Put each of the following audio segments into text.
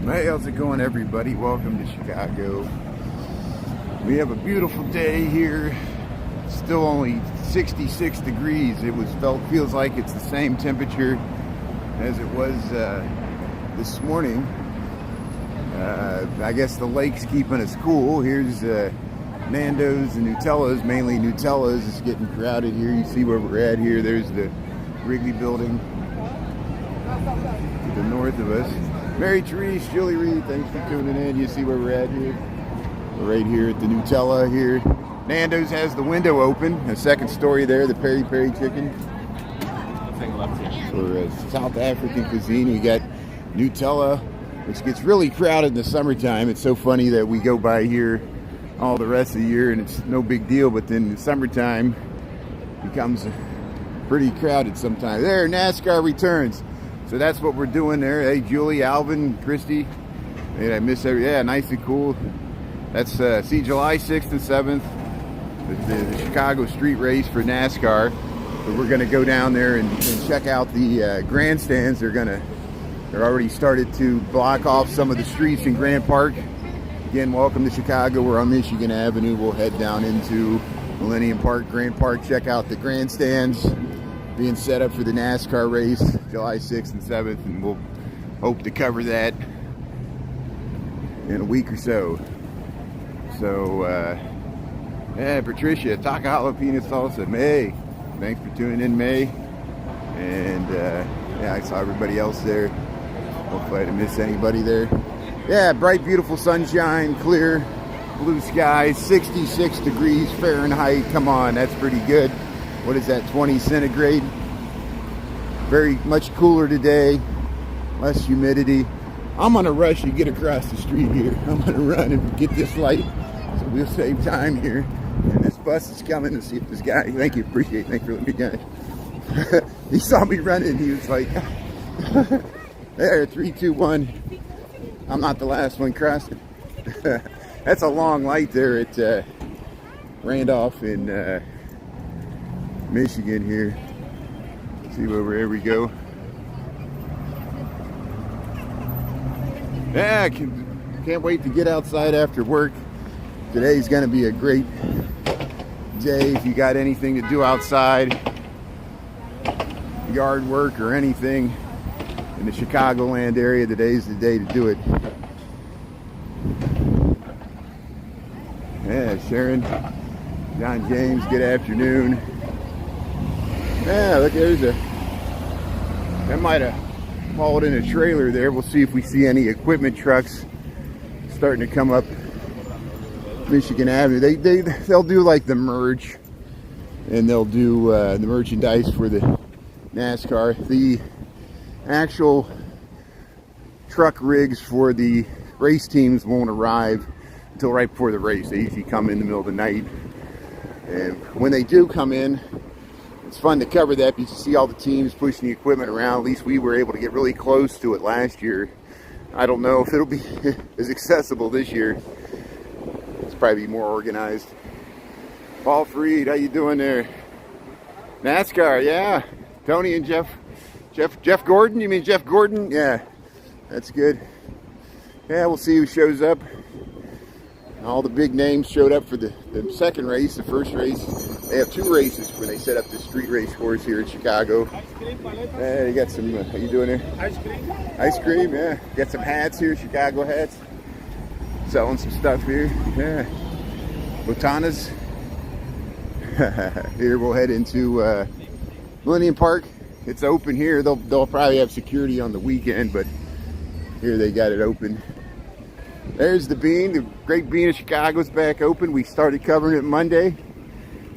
Hey, how's it going, everybody? Welcome to Chicago. We have a beautiful day here. Still only 66 degrees. Feels like it's the same temperature as it was this morning. I guess the lake's keeping us cool. Here's Nando's and Nutella's, mainly Nutella's. It's getting crowded here. You see where we're at here. There's the Wrigley building to the north of us. Mary Therese, Julie Reed, thanks for tuning in. You see where we're at here? We're right here at the Nutella here. Nando's has the window open. A second story there, the peri peri chicken. For South African cuisine, we got Nutella, which gets really crowded in the summertime. It's so funny that we go by here all the rest of the year and it's no big deal, but then in the summertime it becomes pretty crowded sometimes. There, NASCAR returns. So that's what we're doing there. Hey, Julie, Alvin, Christy. Hey, I miss every. Yeah, nice and cool. That's July 6th and 7th, the Chicago street race for NASCAR. So we're gonna go down there and check out the grandstands. They're already started to block off some of the streets in Grand Park. Again, welcome to Chicago. We're on Michigan Avenue. We'll head down into Millennium Park, Grand Park, check out the grandstands being set up for the NASCAR race, July 6th and 7th, and we'll hope to cover that in a week or so. So, yeah, Patricia, Taco Jalapeno Salsa, May, thanks for tuning in, May. And, yeah, I saw everybody else there. Hopefully I didn't miss anybody there. Yeah, bright, beautiful sunshine, clear, blue skies, 66 degrees Fahrenheit. Come on, that's pretty good. What is that, 20 centigrade? Very much cooler today, less humidity. I'm on a rush to get across the street here. I'm gonna run and get this light so we'll save time here. And this bus is coming to see if this guy, thank you, appreciate it, thank you for letting me go. He saw me running, he was like, there, 3, 2, 1. I'm not the last one crossing. That's a long light there at Randolph in Michigan here. See where we go. Yeah, can't wait to get outside after work. Today's gonna be a great day if you got anything to do outside, yard work or anything in the Chicagoland area. Today's the day to do it. Yeah, Sharon, John James, good afternoon. Yeah, look, that might have hauled in a trailer there. We'll see if we see any equipment trucks starting to come up Michigan Avenue. They'll do like the merge, and they'll do the merchandise for the NASCAR. The actual truck rigs for the race teams won't arrive until right before the race. They usually come in the middle of the night, and when they do come in, it's fun to cover that because you see all the teams pushing the equipment around. At least we were able to get really close to it last year. I don't know if it'll be as accessible this year. It's probably more organized. Paul Freed, how you doing there? NASCAR, yeah. Tony and Jeff Gordon, you mean Jeff Gordon? Yeah, that's good. Yeah, we'll see who shows up. All the big names showed up for the second race. The first race, they have 2 races when they set up the street race course here in Chicago. Yeah, you got some, how you doing there? Ice cream. Ice cream, yeah. Got some hats here, Chicago hats. Selling some stuff here, yeah. Botanas. Here we'll head into Millennium Park. It's open here. They'll probably have security on the weekend, but here they got it open. There's the Bean, the Great Bean of Chicago's back open. We started covering it Monday.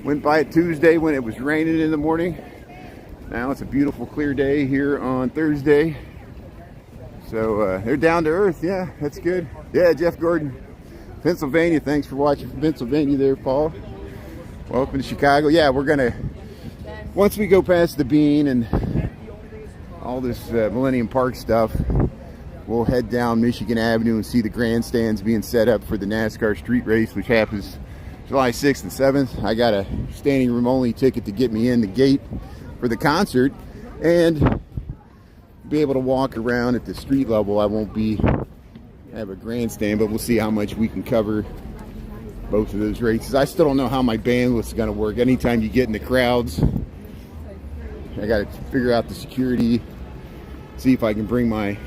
Went by it Tuesday when it was raining in the morning. Now it's a beautiful clear day here on Thursday. So they're down to earth, yeah, that's good. Yeah, Jeff Gordon, Pennsylvania, thanks for watching from Pennsylvania there, Paul. Welcome to Chicago. Yeah, we're gonna, once we go past the Bean and all this Millennium Park stuff, we'll head down Michigan Avenue and see the grandstands being set up for the NASCAR street race, which happens July 6th and 7th. I got a standing room only ticket to get me in the gate for the concert and be able to walk around at the street level. I won't be I have a grandstand, but we'll see how much we can cover both of those races. I still don't know how my bandwidth's going to work. Anytime you get in the crowds, I got to figure out the security, see if I can bring my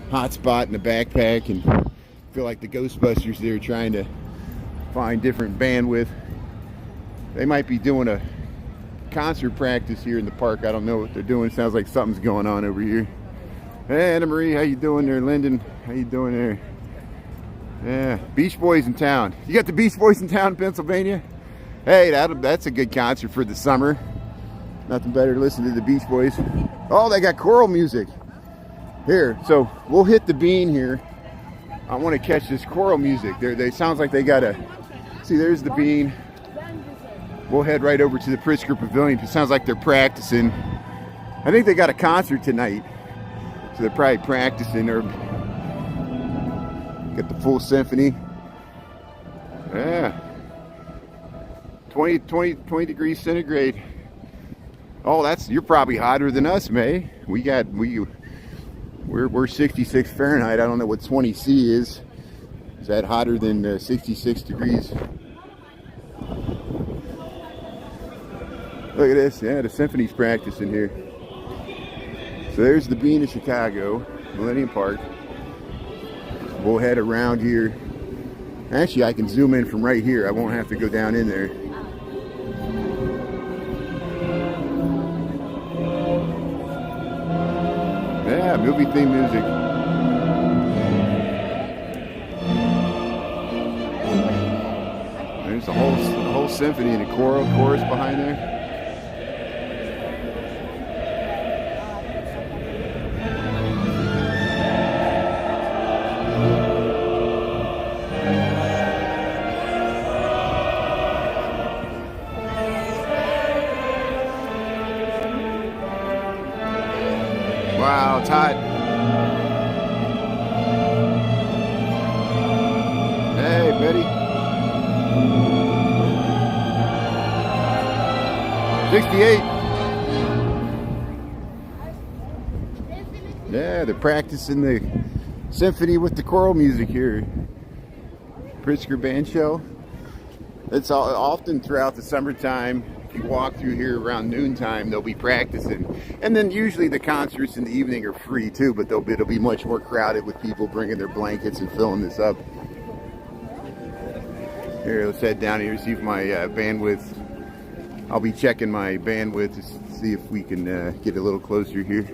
hotspot in the backpack, and feel like the Ghostbusters there trying to find different bandwidth. They might be doing a concert practice here in the park. I don't know what they're doing. Sounds like something's going on over here. Hey, Anna Marie, how you doing there? Lyndon, how you doing there? Yeah, Beach Boys in town. You got the Beach Boys in town in Pennsylvania? Hey, that's a good concert for the summer. Nothing better to listen to the Beach Boys. Oh, they got choral music. Here, so we'll hit the bean here. I want to catch this choral music. They sounds like they got a... See, there's the bean. We'll head right over to the Pritzker Pavilion. It sounds like they're practicing. I think they got a concert tonight. So they're probably practicing. Or get the full symphony. Yeah. 20 degrees centigrade. Oh, you're probably hotter than us, May. We're 66 Fahrenheit. I don't know what 20 C is. Is that hotter than 66 degrees? Look at this. Yeah, the symphony's practicing here. So there's the Bean of Chicago, Millennium Park. We'll head around here. Actually, I can zoom in from right here. I won't have to go down in there. Yeah, movie theme music. There's a whole symphony and a chorus behind there. Wow, it's hot. Hey, Betty. 68. Yeah, they're practicing the symphony with the choral music here. Pritzker Band Show. It's often throughout the summertime. If you walk through here around noontime, they'll be practicing. And then usually the concerts in the evening are free too, but it'll be much more crowded with people bringing their blankets and filling this up. Here, let's head down here, see if my bandwidth, I'll be checking my bandwidth to see if we can get a little closer here.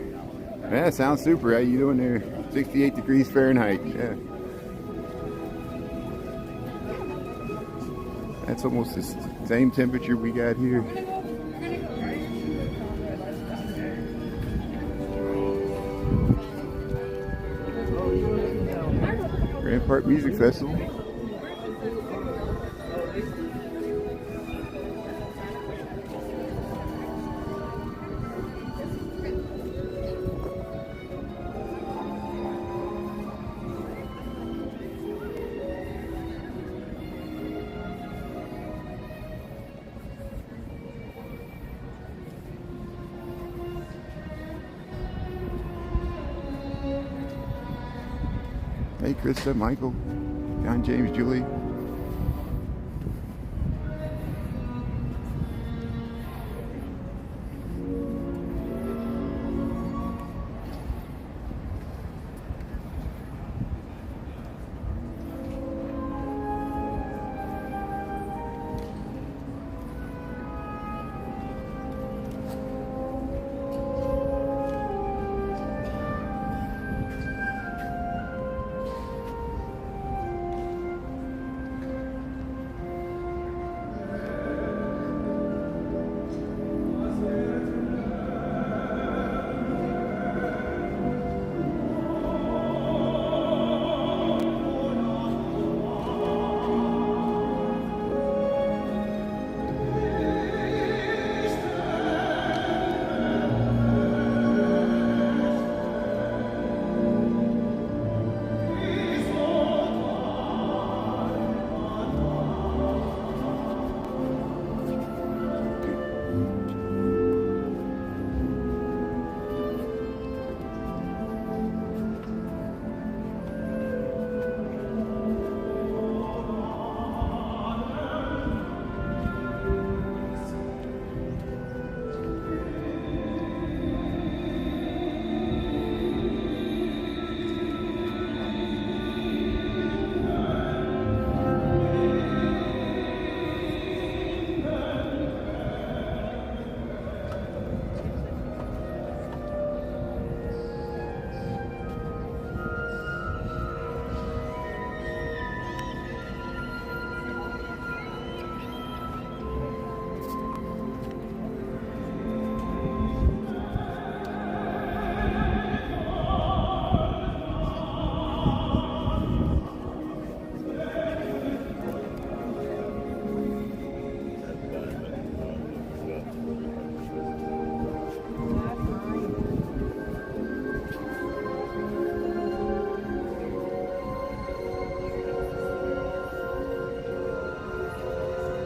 Yeah, sounds super. How you doing there? 68 degrees Fahrenheit. Yeah. That's almost the same temperature we got here. Grand Park Music Festival. Hey, Krista, Michael, John, James, Julie.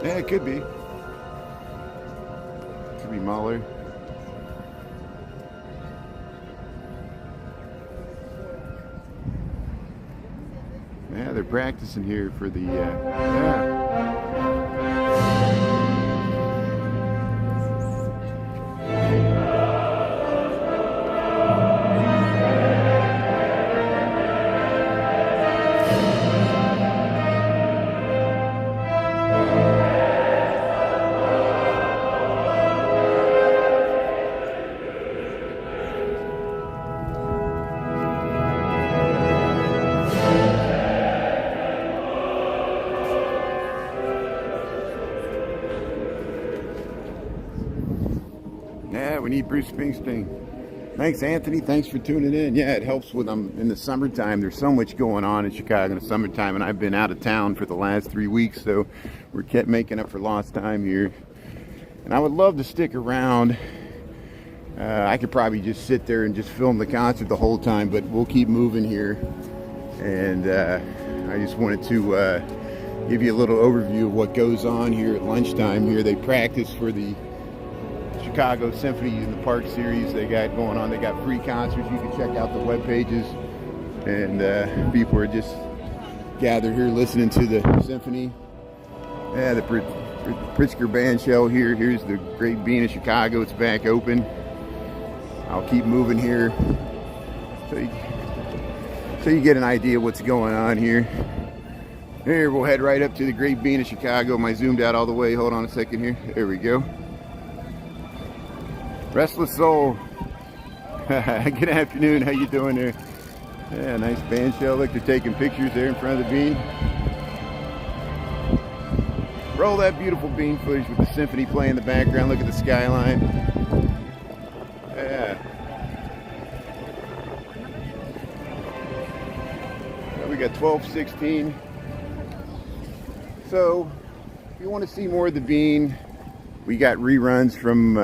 Yeah, it could be. Could be Mahler. Yeah, they're practicing here for the, yeah. Yeah, we need Bruce Springsteen. Thanks, Anthony. Thanks for tuning in. Yeah, it helps when I'm in the summertime. There's so much going on in Chicago in the summertime, and I've been out of town for the last 3 weeks, so we're kept making up for lost time here. And I would love to stick around. I could probably just sit there and just film the concert the whole time, but we'll keep moving here. And I just wanted to give you a little overview of what goes on here at lunchtime here. They practice for the Chicago Symphony in the Park series they got going on. They got free concerts. You can check out the web pages. And people are just gathered here listening to the symphony. Yeah, the Pritzker band shell here. Here's the Great Bean of Chicago. It's back open. I'll keep moving here so you get an idea of what's going on here. Here, we'll head right up to the Great Bean of Chicago. Am I zoomed out all the way? Hold on a second here. There we go. Restless Soul. Good afternoon. How you doing there? Yeah, nice band shell. Look, they're taking pictures there in front of the Bean. Roll that beautiful Bean footage with the symphony playing in the background. Look at the skyline. Yeah. Well, we got 12:16. So, if you want to see more of the Bean, we got reruns from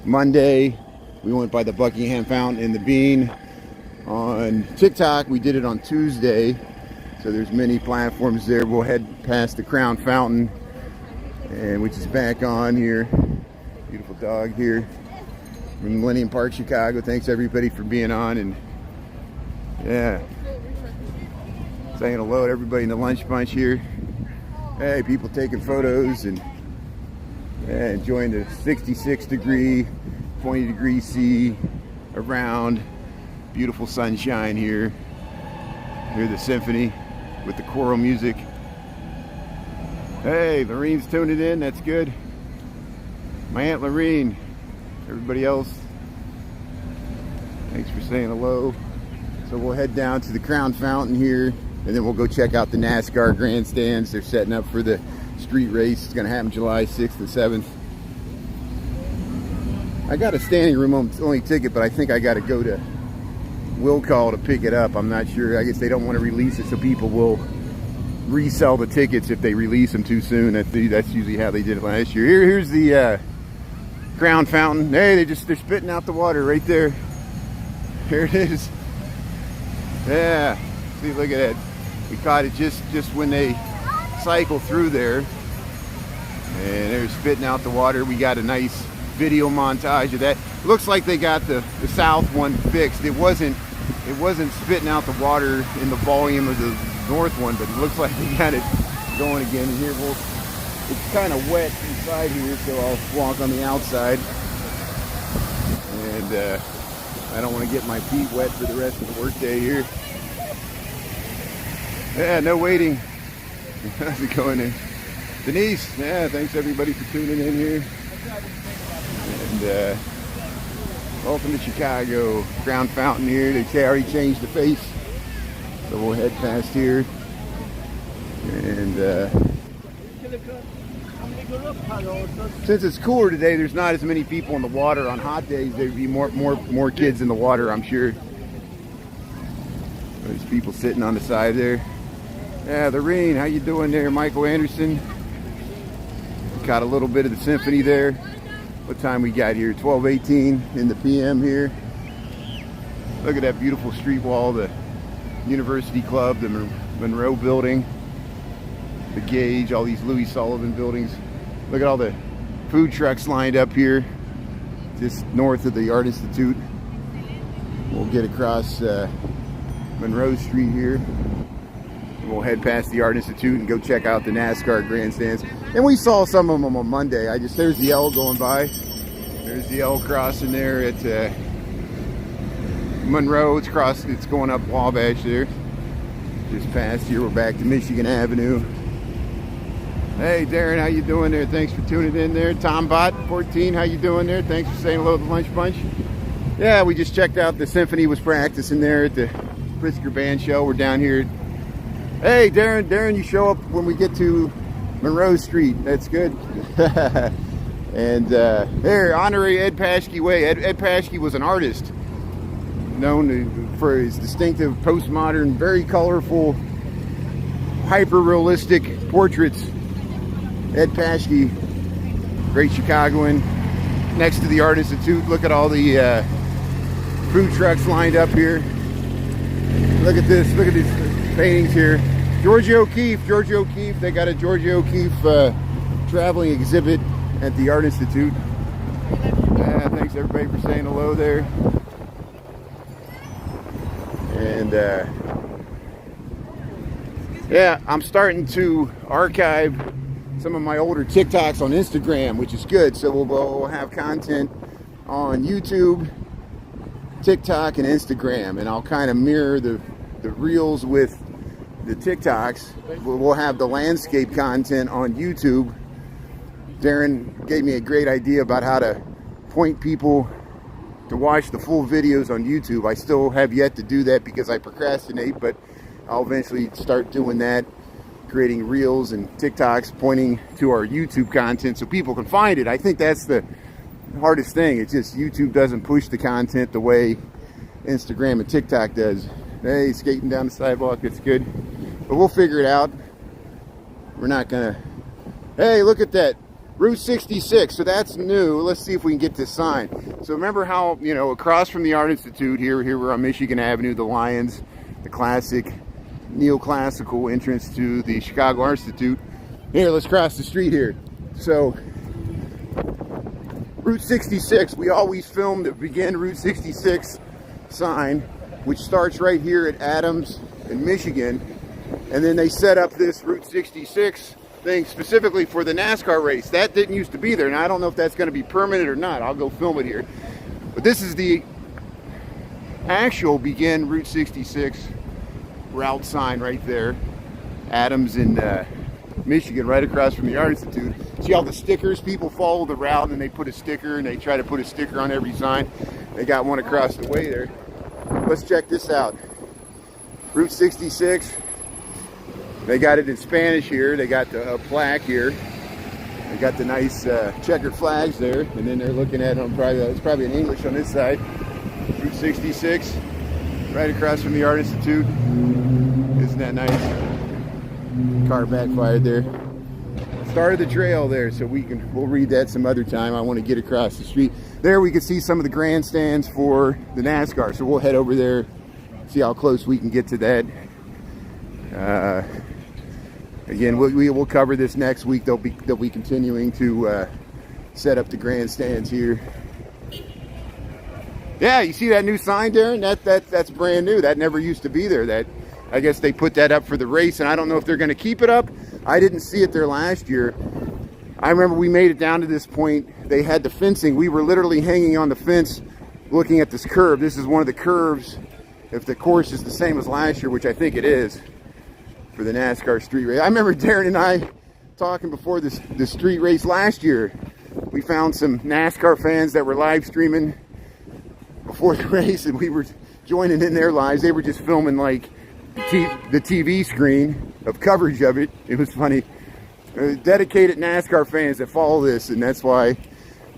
Monday. We went by the Buckingham Fountain in the Bean. On TikTok, we did it on Tuesday. So there's many platforms there. We'll head past the Crown Fountain, and which is back on here. Beautiful dog here from Millennium Park, Chicago. Thanks everybody for being on, and yeah, saying hello to everybody in the lunch bunch here. Hey, people taking photos and yeah, enjoying the 66 degree, 20 degree C around. Beautiful sunshine here. Hear the symphony with the choral music. Hey, Lorene's tuning in. That's good. My Aunt Lorene. Everybody else, thanks for saying hello. So we'll head down to the Crown Fountain here, and then we'll go check out the NASCAR Grandstands. They're setting up for the street race. It's going to happen July 6th and 7th. I got a standing room only ticket, but I think I got to go to Will Call to pick it up. I'm not sure. I guess they don't want to release it, so people will resell the tickets if they release them too soon. That's usually how they did it last year. Here's the Crown Fountain. Hey, they're spitting out the water right there. Here it is. Yeah. See, look at that. We caught it just when they cycle through there, and they're spitting out the water. We got a nice video montage of that. Looks like they got the south one fixed. It wasn't spitting out the water in the volume of the north one, but it looks like they got it going again. And here, it's kind of wet inside here, so I'll walk on the outside. And I don't want to get my feet wet for the rest of the workday here. Yeah, no waiting. How's it going there? Denise, yeah, thanks everybody for tuning in here. And welcome to Chicago. Crown Fountain here. They already changed the face, so we'll head past here. And since it's cooler today, there's not as many people in the water. On hot days, there'd be more kids in the water, I'm sure. There's people sitting on the side there. Yeah, Lorene, how you doing there? Michael Anderson. Got a little bit of the symphony there. What time we got here? 12:18 in the PM here. Look at that beautiful street wall, the University Club, the Monroe Building. the Gauge, all these Louis Sullivan buildings. Look at all the food trucks lined up here, just north of the Art Institute. We'll get across Monroe Street here. We'll head past the Art Institute and go check out the NASCAR grandstands. And we saw some of them on Monday. There's the L going by. There's the L crossing there at Monroe. It's going up Wabash there. Just past here, we're back to Michigan Avenue. Hey Darren, how you doing there? Thanks for tuning in there. Tom Bot 14, how you doing there? Thanks for saying hello to the Lunch Bunch. Yeah, we just checked out the Symphony was practicing there at the Pritzker Band Show. We're down here. Hey Darren, you show up when we get to Monroe Street. That's good. And there, honorary Ed Paschke Way. Ed Paschke was an artist known for his distinctive postmodern, very colorful, hyper-realistic portraits. Ed Paschke, great Chicagoan. Next to the Art Institute, look at all the food trucks lined up here. Look at this, look at these paintings here. Georgia O'Keeffe, they got a Georgia O'Keeffe traveling exhibit at the Art Institute. Thanks everybody for saying hello there. And yeah, I'm starting to archive some of my older TikToks on Instagram, which is good. So we'll have content on YouTube, TikTok, and Instagram, and I'll kind of mirror the reels with the TikToks. We'll have the landscape content on YouTube. Darren gave me a great idea about how to point people to watch the full videos on YouTube. I still have yet to do that because I procrastinate, but I'll eventually start doing that, creating reels and TikToks pointing to our YouTube content so people can find it. I think that's the hardest thing. It's just YouTube doesn't push the content the way Instagram and TikTok does. Hey, skating down the sidewalk, it's good. But we'll figure it out. We're not gonna... Hey, look at that. Route 66, so that's new. Let's see if we can get this sign. So remember how, you know, across from the Art Institute, here we're on Michigan Avenue, the Lions, the classic neoclassical entrance to the Chicago Art Institute. Here, let's cross the street here. So, Route 66, we always film the Begin Route 66 sign, which starts right here at Adams in Michigan. And then they set up this Route 66 thing specifically for the NASCAR race. That didn't used to be there. Now I don't know if that's going to be permanent or not. I'll go film it here. But this is the actual Begin Route 66 route sign right there. Adams in Michigan, right across from the Art Institute. See all the stickers? People follow the route and they put a sticker, and they try to put a sticker on every sign. They got one across the way there. Let's check this out. Route 66. They got it in Spanish here. They got the plaque here. They got the nice checkered flags there, and then they're looking at them. It's probably in English on this side. Route 66, right across from the Art Institute. Isn't that nice? Car backfired there. Started the trail there, so we'll read that some other time. I want to get across the street. There we can see some of the grandstands for the NASCAR, so we'll head over there, see how close we can get to that. Again, we will cover this next week. They'll be continuing to set up the grandstands here. Yeah, you see that new sign, Darren? That's brand new. That never used to be there. That, I guess they put that up for the race, and I don't know if they're going to keep it up. I didn't see it there last year. I remember we made it down to this point. They had the fencing. We were literally hanging on the fence looking at this curve. This is one of the curves, if the course is the same as last year, which I think it is, for the NASCAR street race. I remember Darren and I talking before the street race last year. We found some NASCAR fans that were live streaming before the race, and we were joining in their lives. They were just filming like the TV screen of coverage of it. It was funny. Dedicated NASCAR fans that follow this, and that's why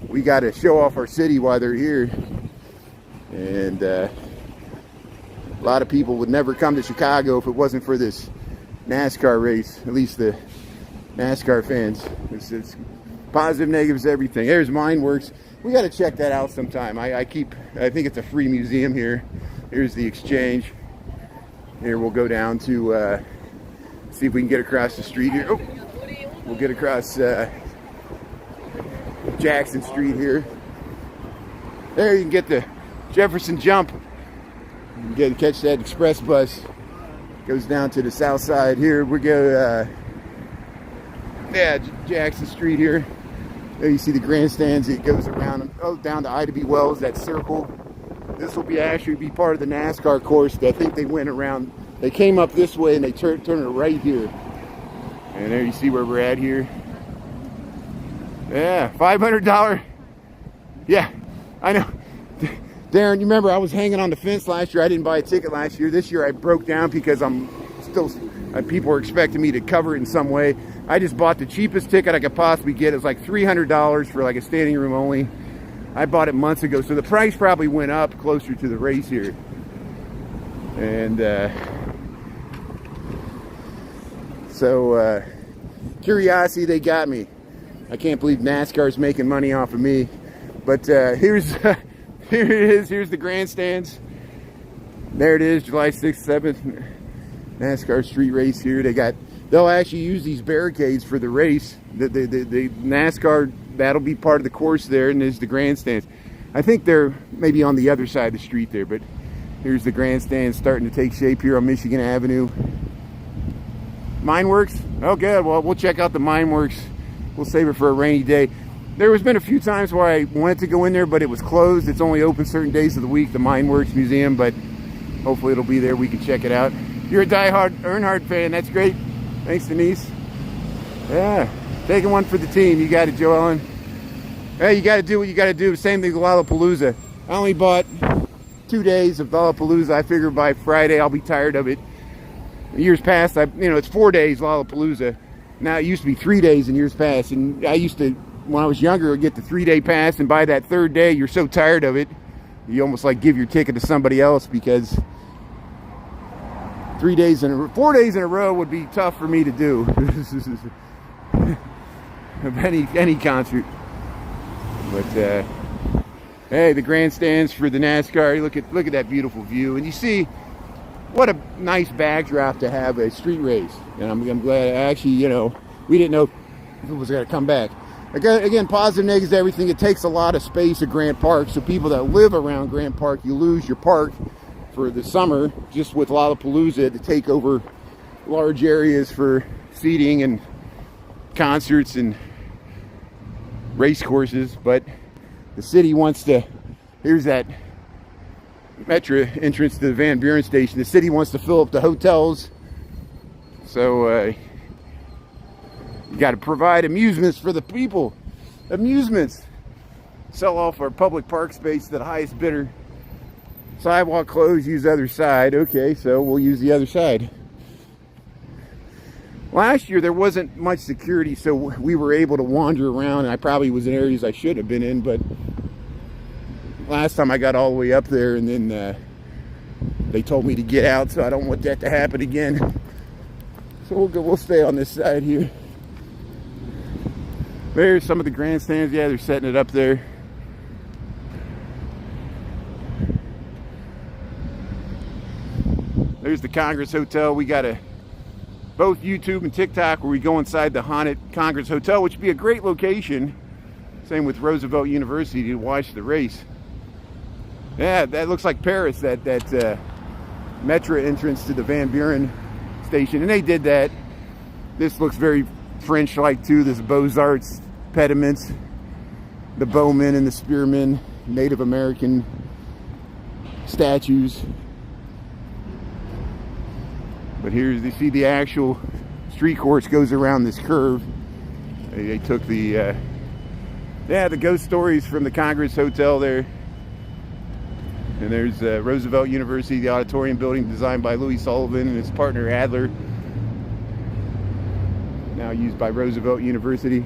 we got to show off our city while they're here. And a lot of people would never come to Chicago if it wasn't for this NASCAR race. At least the NASCAR fans. It's positive, negatives, everything. There's Mineworks. We got to check that out sometime. I think it's a free museum here. Here's the exchange. Here we'll go down to See if we can get across the street here. Oh, we'll get across Jackson Street here. There you can get the Jefferson Jump. You can catch that express bus. Goes down to the south side here. We go, Jackson Street here. There you see the grandstands. It goes around, down to Ida B. Wells, that circle. This will actually be part of the NASCAR course. I think they went around. They came up this way and they turned it right here. And there you see where we're at here. Yeah, $500. Yeah, I know. Darren, you remember I was hanging on the fence last year. I didn't buy a ticket last year. This year I broke down because I'm still, people are expecting me to cover it in some way. I just bought the cheapest ticket I could possibly get. It was like $300 for like a standing room only. I bought it months ago, so the price probably went up closer to the race here. And so Curiosity, they got me. I can't believe NASCAR's making money off of me. But here's here it is. Here's the grandstands. There it is, July 6th, 7th. NASCAR street race here. They'll actually use these barricades for the race. The NASCAR, that'll be part of the course there, and there's the grandstands. I think they're maybe on the other side of the street there, but here's the grandstands starting to take shape here on Michigan Avenue. Mineworks? Oh good, well we'll check out the Mineworks. We'll save it for a rainy day. There has been a few times where I wanted to go in there, but it was closed. It's only open certain days of the week, the Mineworks Museum, but hopefully it'll be there. We can check it out. You're a diehard Earnhardt fan. That's great. Thanks, Denise. Yeah, taking one for the team. You got it, Joe Ellen. Hey, you got to do what you got to do. Same thing with Lollapalooza. I only bought 2 days of Lollapalooza. I figure by Friday I'll be tired of it. Years past, it's 4 days Lollapalooza. Now it used to be 3 days in years past, and I used to, when I was younger, I'd get the 3-day pass, and by that third day, you're so tired of it, you almost like give your ticket to somebody else, because 4 days in a row would be tough for me to do. Of any concert. But hey, the grandstands for the NASCAR. Look at that beautiful view, and you see what a nice backdrop to have a street race. And I'm glad. Actually, we didn't know if it was going to come back. Again, positive, negatives, everything. It takes a lot of space at Grant Park. So people that live around Grant Park, you lose your park for the summer, just with Lollapalooza, to take over large areas for seating and concerts and race courses. But the city wants to, here's that Metro entrance to the Van Buren station. The city wants to fill up the hotels, so you got to provide amusements for the people. Amusements. Sell off our public park space to the highest bidder. Sidewalk closed, use other side. Okay, so we'll use the other side. Last year there wasn't much security, so we were able to wander around, and I probably was in areas I should have been in, but last time I got all the way up there, and then they told me to get out, so I don't want that to happen again. So we'll stay on this side here. There's some of the grandstands. Yeah, they're setting it up there. There's the Congress Hotel. We got both YouTube and TikTok where we go inside the haunted Congress Hotel, which would be a great location. Same with Roosevelt University to watch the race. Yeah, that looks like Paris, that Metro entrance to the Van Buren station. And they did that. This looks very French-like too. This Beaux-Arts pediments, the bowmen and the spearmen, Native American statues. But here's, you see the actual street course goes around this curve. They took the ghost stories from the Congress Hotel there. And there's Roosevelt University, the auditorium building designed by Louis Sullivan and his partner Adler. Now used by Roosevelt University.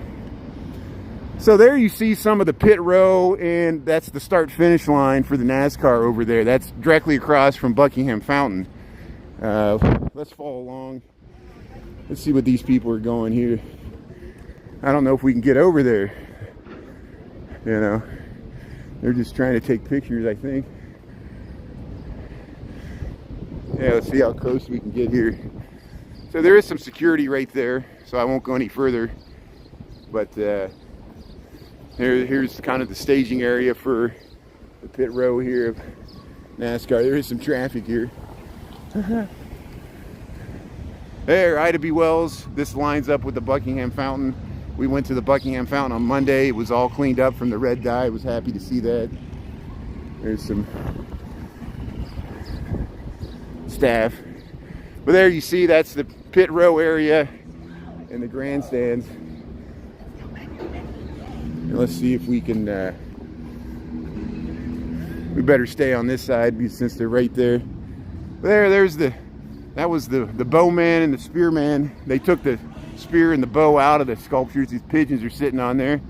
So there you see some of the pit row, and that's the start-finish line for the NASCAR over there. That's directly across from Buckingham Fountain. Let's follow along. Let's see what these people are going here. I don't know if we can get over there. They're just trying to take pictures, I think. Yeah, let's see how close we can get here. So there is some security right there, so I won't go any further. But here's kind of the staging area for the pit row here of NASCAR. There is some traffic here. There, Ida B. Wells. This lines up with the Buckingham Fountain. We went to the Buckingham Fountain on Monday. It was all cleaned up from the red dye. I was happy to see that. There's some staff. But there you see, that's the pit row area and the grandstands. And let's see if we can, we better stay on this side since they're right there. But that was the bowman and the spearman. They took the spear and the bow out of the sculptures. These pigeons are sitting on there.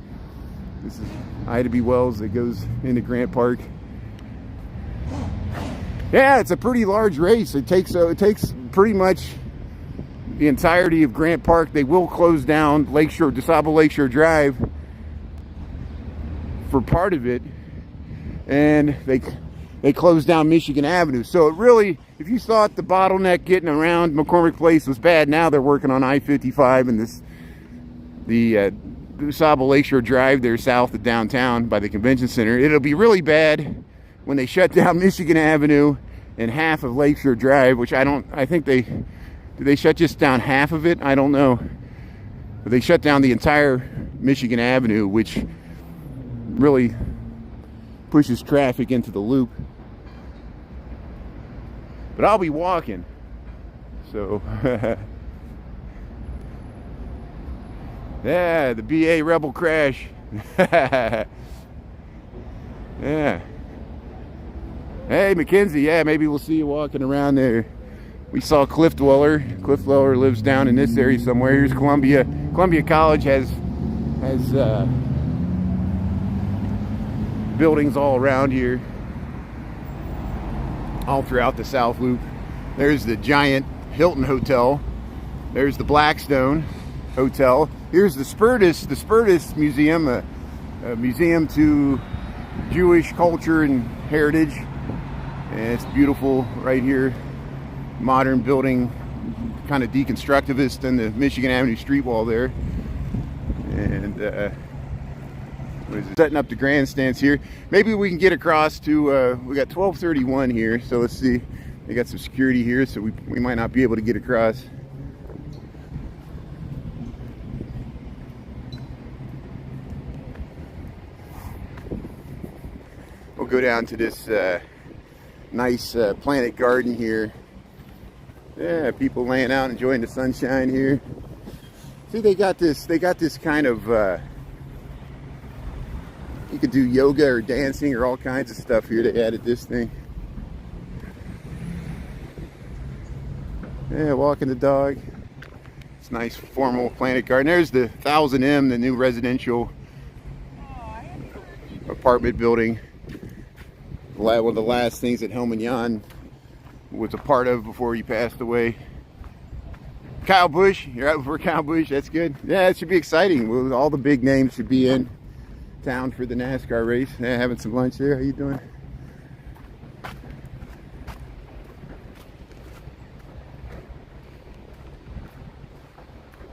This is Ida B. Wells that goes into Grant Park. Yeah, it's a pretty large race. It takes pretty much the entirety of Grant Park. They will close down DeSable Lakeshore Drive for part of it, and they closed down Michigan Avenue. So it really, if you thought the bottleneck getting around McCormick Place was bad, now they're working on I-55 and the DeSable Lakeshore Drive there south of downtown by the convention center. It'll be really bad when they shut down Michigan Avenue and half of Lakeshore Drive, which I think did they shut just down half of it? I don't know. But they shut down the entire Michigan Avenue, which really pushes traffic into the loop. But I'll be walking, so yeah, the BA Rebel crash. Yeah. Hey, Mackenzie, yeah, maybe we'll see you walking around there. We saw Cliff Dweller. Cliff Dweller lives down in this area somewhere. Here's Columbia. Columbia College has buildings all around here, all throughout the South Loop. There's the giant Hilton Hotel. There's the Blackstone Hotel. Here's the Spertus Museum, a museum to Jewish culture and heritage. And it's beautiful right here. Modern building, kind of deconstructivist in the Michigan Avenue street wall there. And setting up the grandstands here. Maybe we can get across to, we got 1231 here, so let's see. They got some security here, so we might not be able to get across. We'll go down to this nice planted garden here. Yeah, people laying out enjoying the sunshine here. See, they got this kind of you could do yoga or dancing or all kinds of stuff here. They added this thing. Yeah, walking the dog. It's nice formal planted garden. There's the 1000M, the new residential apartment building. One of the last things that Helman Jan was a part of before he passed away. Kyle Busch, you're out for Kyle Busch, that's good. Yeah, it should be exciting. All the big names should be in town for the NASCAR race. Yeah, having some lunch there. How you doing?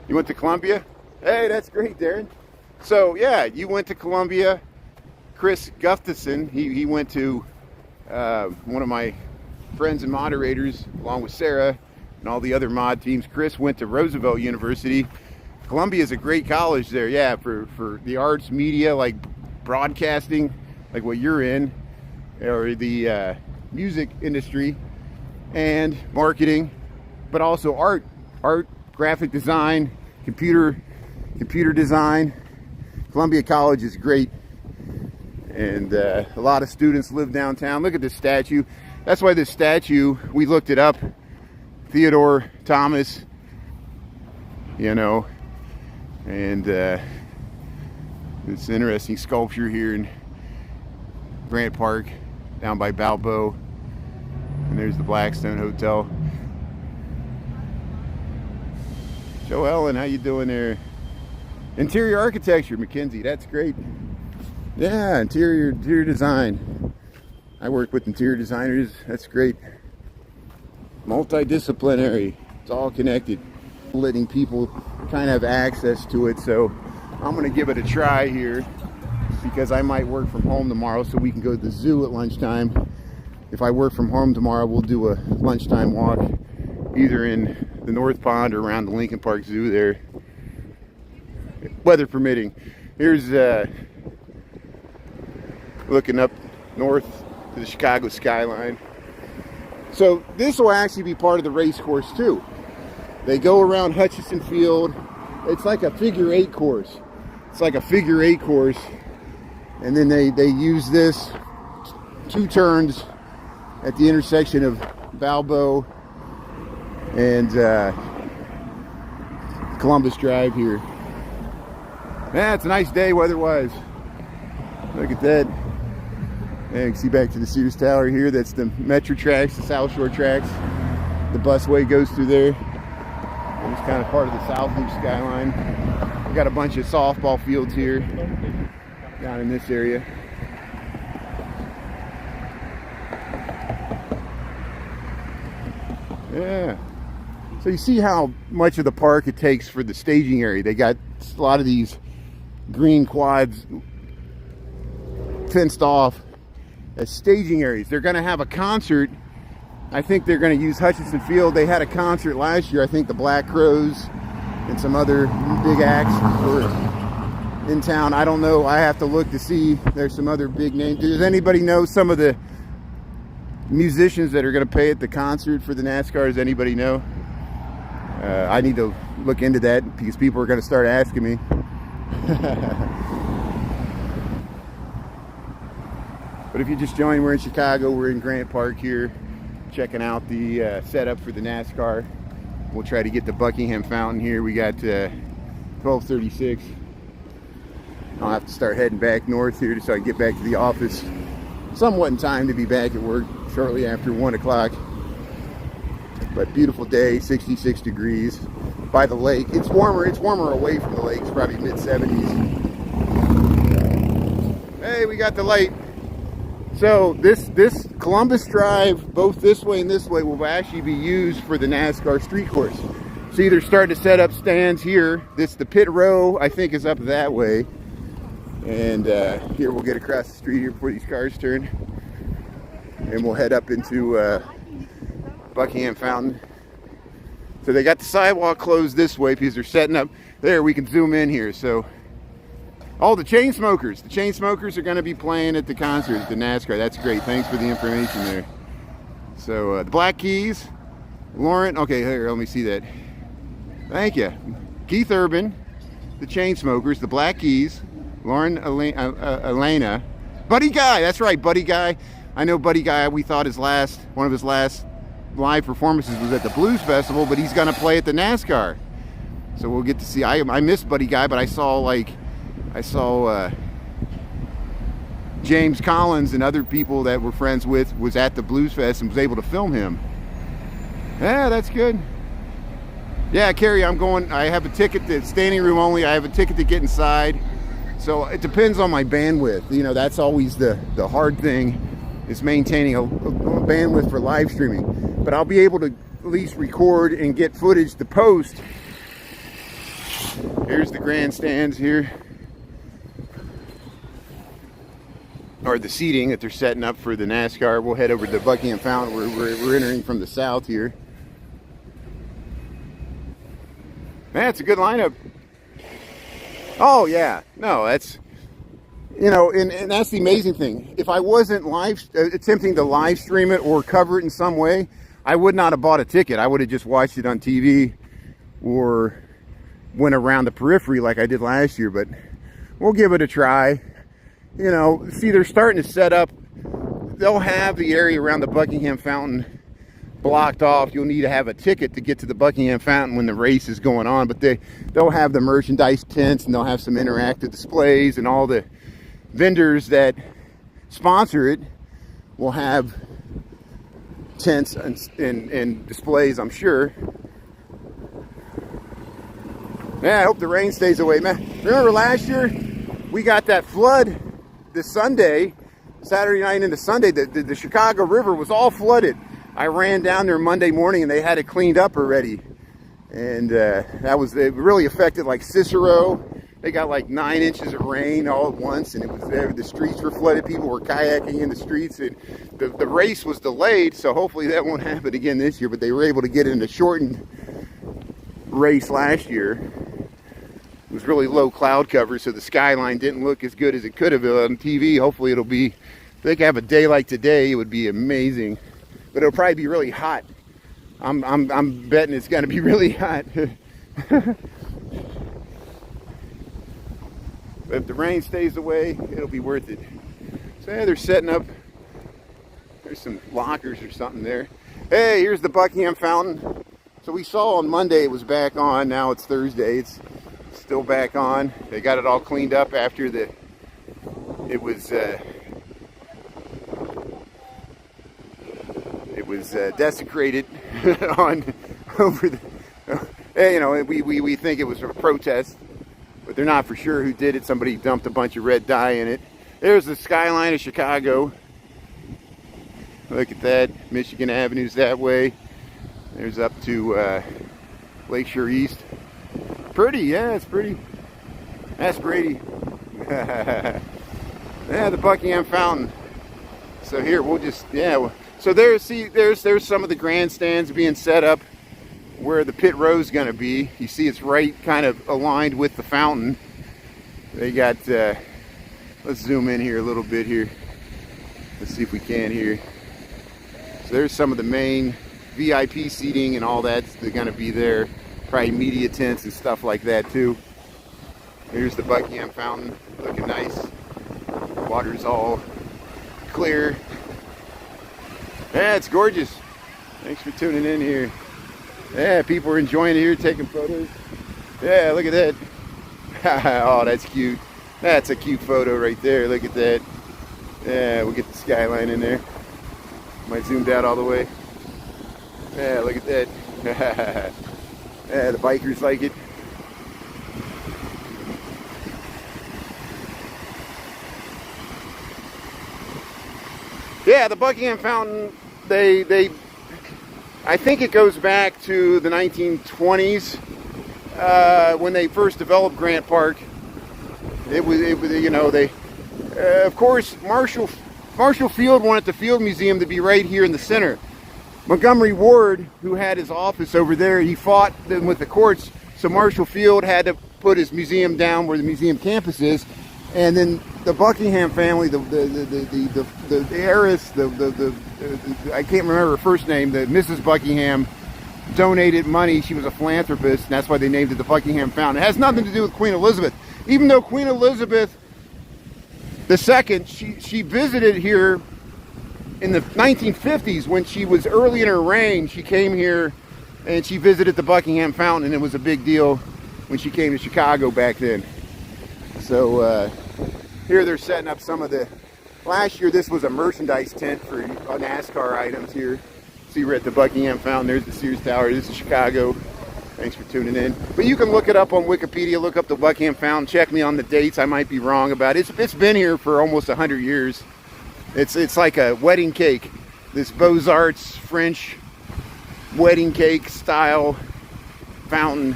You went to Columbia? Hey, that's great, Darren. So yeah, you went to Columbia. Chris Gustafson, he went to one of my friends and moderators, along with Sarah and all the other mod teams. Chris went to Roosevelt University. Columbia is a great college there, yeah, for the arts, media, like broadcasting, like what you're in, or the music industry, and marketing, but also art, graphic design, computer design. Columbia College is great, and a lot of students live downtown. Look at this statue. That's why this statue, we looked it up, Theodore Thomas, you know, and this interesting sculpture here in Grant Park, down by Balboa, and there's the Blackstone Hotel. Joe Ellen, how you doing there? Interior architecture, Mackenzie, that's great. Yeah, interior design. I work with interior designers, that's great. Multidisciplinary, it's all connected. letting people kind of have access to it. So I'm going to give it a try here, because I might work from home tomorrow, so we can go to the zoo at lunchtime. If I work from home tomorrow, we'll do a lunchtime walk either in the North Pond or around the Lincoln Park Zoo there, weather permitting. Here's looking up north to the Chicago skyline. So this will actually be part of the race course too. They go around Hutchinson Field. It's like a figure 8 course. It's like a figure 8 course. And then they use this 2 turns at the intersection of Balboa and Columbus Drive here. Yeah, it's a nice day weather-wise. Look at that. And you can see back to the Sears Tower here. That's the Metro tracks, the South Shore tracks. The busway goes through there. It's kind of part of the South Loop skyline. We got a bunch of softball fields here down in this area. Yeah. So you see how much of the park it takes for the staging area. They got a lot of these green quads fenced off as staging areas. They're going to have a concert. I think they're going to use Hutchinson Field. They had a concert last year. I think the Black Crowes and some other big acts were in town. I don't know. I have to look to see. There's some other big names. Does anybody know some of the musicians that are going to play at the concert for the NASCAR? Does anybody know? I need to look into that, because people are going to start asking me. But if you just joined, we're in Chicago. We're in Grant Park here, checking out the setup for the NASCAR. We'll try to get to Buckingham Fountain here. We got 12:36. I'll have to start heading back north here so I can get back to the office somewhat in time to be back at work shortly after 1 o'clock. But beautiful day, 66 degrees by the lake. It's warmer away from the lake. It's probably mid-70s. Hey, we got the light. So this Columbus Drive, both this way and this way, will actually be used for the NASCAR street course. See, they're starting to set up stands here. The pit row, I think, is up that way. And here we'll get across the street here before these cars turn. And we'll head up into Buckingham Fountain. So they got the sidewalk closed this way because they're setting up there. We can zoom in here. So, oh, the Chainsmokers are going to be playing at the concert at the NASCAR. That's great. Thanks for the information there. So the Black Keys, Lauren. Okay, here, let me see that. Thank you. Keith Urban, the Chainsmokers, the Black Keys, Lauren Elena, Buddy Guy. That's right, Buddy Guy. I know Buddy Guy. We thought one of his last live performances was at the Blues Festival, but he's going to play at the NASCAR. So we'll get to see. I missed Buddy Guy, but I saw James Collins and other people that we're friends with was at the Blues Fest and was able to film him. Yeah, that's good. Yeah, Carrie, I'm going. I have a ticket to standing room only. I have a ticket to get inside. So it depends on my bandwidth. You know, that's always the hard thing, is maintaining a bandwidth for live streaming. But I'll be able to at least record and get footage to post. Here's the grandstands here. Or the seating that they're setting up for the NASCAR. We'll head over to Buckingham Fountain. We're entering from the south here. Man, it's a good lineup. Oh yeah, no, that's, you know, and that's the amazing thing. If I wasn't attempting to live stream it or cover it in some way, I would not have bought a ticket. I would have just watched it on TV or went around the periphery like I did last year. But we'll give it a try. You know, see, they're starting to set up. They'll have the area around the Buckingham Fountain blocked off. You'll need to have a ticket to get to the Buckingham Fountain when the race is going on. But they'll have the merchandise tents, and they'll have some interactive displays, and all the vendors that sponsor it will have tents and displays, I'm sure. Yeah, I hope the rain stays away, man. Remember last year we got that flood this Sunday, Saturday night into Sunday. The Chicago River was all flooded. I ran down there Monday morning and they had it cleaned up already. And it really affected like Cicero. They got like 9 inches of rain all at once, and it was there. The streets were flooded. People were kayaking in the streets, and the race was delayed. So hopefully that won't happen again this year. But they were able to get in a shortened race last year. It was really low cloud cover, so the skyline didn't look as good as it could have on TV. Hopefully it'll be. If they could have a day like today, it would be amazing. But it'll probably be really hot. I'm betting it's going to be really hot. But if the rain stays away, it'll be worth it. So yeah, they're setting up. There's some lockers or something there. Hey, here's the Buckingham Fountain. So we saw on Monday it was back on. Now it's Thursday. It's still back on. They got it all cleaned up after it was desecrated over the. You know, we think it was a protest. But they're not for sure who did it. Somebody dumped a bunch of red dye in it. There's the skyline of Chicago. Look at that. Michigan Avenue's that way. There's up to Lakeshore East. Pretty, yeah, it's pretty. That's Brady. Yeah, the Buckingham Fountain. So here, we'll just, yeah. So there's some of the grandstands being set up where the pit row is going to be. You see it's right kind of aligned with the fountain. They got, let's zoom in here a little bit here. Let's see if we can here. So there's some of the main VIP seating and all that's going to be there. Probably media tents and stuff like that too. Here's the Buckingham Fountain, looking nice. Water's all clear. Yeah, it's gorgeous. Thanks for tuning in here. Yeah, people are enjoying it here, taking photos. Yeah, look at that. Oh, that's cute. That's a cute photo right there. Look at that. Yeah, we'll get the skyline in there. Might zoomed out all the way. Yeah, look at that. Yeah, the bikers like it. Yeah, the Buckingham Fountain, I think it goes back to the 1920s when they first developed Grant Park. It was you know, of course, Marshall Field wanted the Field Museum to be right here in the center. Montgomery Ward, who had his office over there, he fought them with the courts, so Marshall Field had to put his museum down where the museum campus is, and then the Buckingham family, the heiress, I can't remember her first name, the Mrs. Buckingham, donated money. She was a philanthropist, and that's why they named it the Buckingham Fountain. It has nothing to do with Queen Elizabeth. Even though Queen Elizabeth II, she visited here in the 1950s when she was early in her reign. She came here and she visited the Buckingham Fountain, and it was a big deal when she came to Chicago back then. So here they're setting up some of the. Last year this was a merchandise tent for NASCAR items here. See, we're at the Buckingham Fountain. There's the Sears Tower. This is Chicago. Thanks for tuning in. But you can look it up on Wikipedia. Look up the Buckingham Fountain. Check me on the dates. I might be wrong about it. It's been here for almost 100 years. It's like a wedding cake. This Beaux-Arts French wedding cake style fountain,